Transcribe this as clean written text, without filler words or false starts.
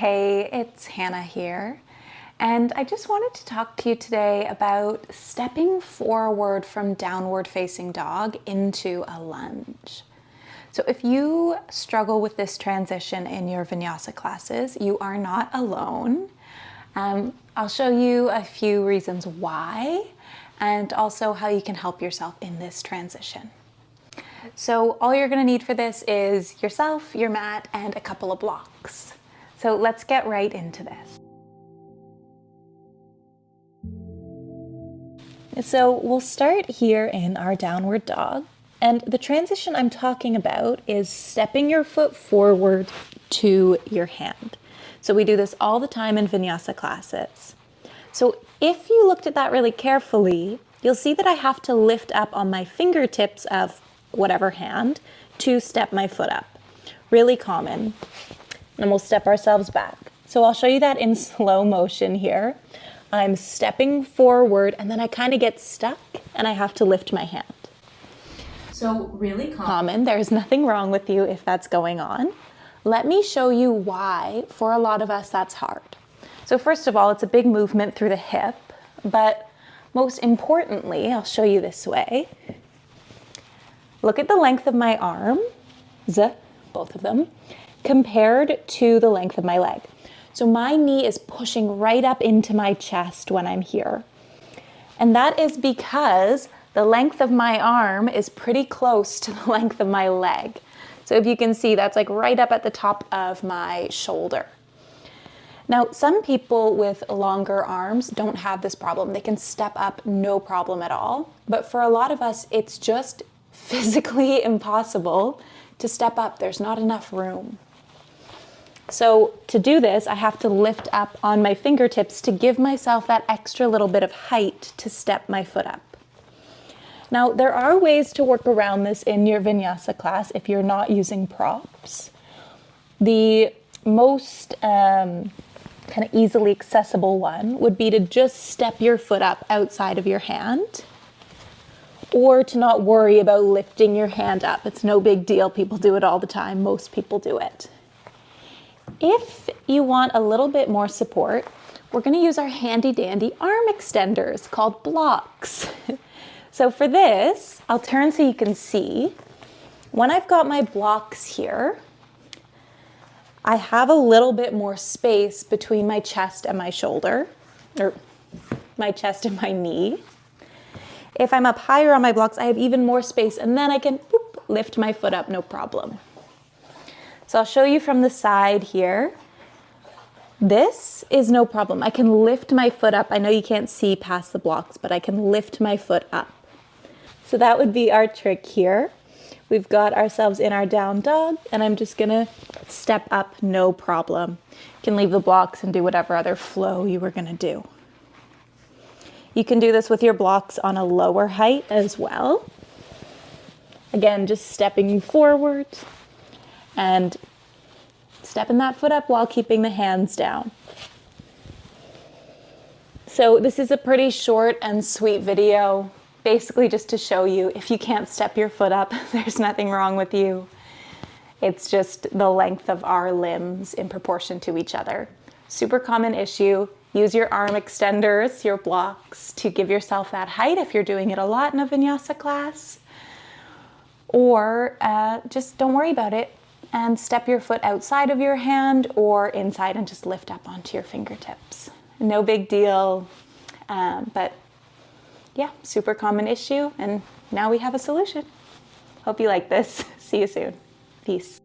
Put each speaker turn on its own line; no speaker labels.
Hey, it's Hannah here, and I just wanted to talk to you today about stepping forward from downward facing dog into a lunge. So if you struggle with this transition in your vinyasa classes, you are not alone. I'll show you a few reasons why, and also how you can help yourself in this transition. So all you're gonna need for this is yourself, your mat, and a couple of blocks. So let's get right into this. So we'll start here in our downward dog. And the transition I'm talking about is stepping your foot forward to your hand. So we do this all the time in vinyasa classes. So if you looked at that really carefully, you'll see that I have to lift up on my fingertips of whatever hand to step my foot up. Really common. And we'll step ourselves back. So I'll show you that in slow motion here. I'm stepping forward and then I kind of get stuck and I have to lift my hand. So really common. There's nothing wrong with you if that's going on. Let me show you why for a lot of us that's hard. So first of all, it's a big movement through the hip, but most importantly, I'll show you this way. Look at the length of my arms, both of them, compared to the length of my leg. So my knee is pushing right up into my chest when I'm here. And that is because the length of my arm is pretty close to the length of my leg. So if you can see, that's like right up at the top of my shoulder. Now, some people with longer arms don't have this problem. They can step up no problem at all. But for a lot of us, it's just physically impossible to step up. There's not enough room. So to do this, I have to lift up on my fingertips to give myself that extra little bit of height to step my foot up. Now, there are ways to work around this in your vinyasa class if you're not using props. The most kind of easily accessible one would be to just step your foot up outside of your hand, or to not worry about lifting your hand up. It's no big deal. People do it all the time. Most people do it. If you want a little bit more support, we're going to use our handy dandy arm extenders called blocks. So for this, I'll turn so you can see. When I've got my blocks here, I have a little bit more space between my chest and my shoulder, or my chest and my knee. If I'm up higher on my blocks, I have even more space, and then I can lift my foot up, no problem. So I'll show you from the side here. This is no problem. I can lift my foot up. I know you can't see past the blocks, but I can lift my foot up. So that would be our trick here. We've got ourselves in our down dog, and I'm just gonna step up, no problem. You can leave the blocks and do whatever other flow you were gonna do. You can do this with your blocks on a lower height as well. Again, just stepping forward and stepping that foot up while keeping the hands down. So this is a pretty short and sweet video, basically just to show you if you can't step your foot up, there's nothing wrong with you. It's just the length of our limbs in proportion to each other. Super common issue. Use your arm extenders, your blocks, to give yourself that height if you're doing it a lot in a vinyasa class. Or just don't worry about it and step your foot outside of your hand or inside and just lift up onto your fingertips. No big deal, but yeah, super common issue, and now we have a solution. Hope you like this. See you soon. Peace.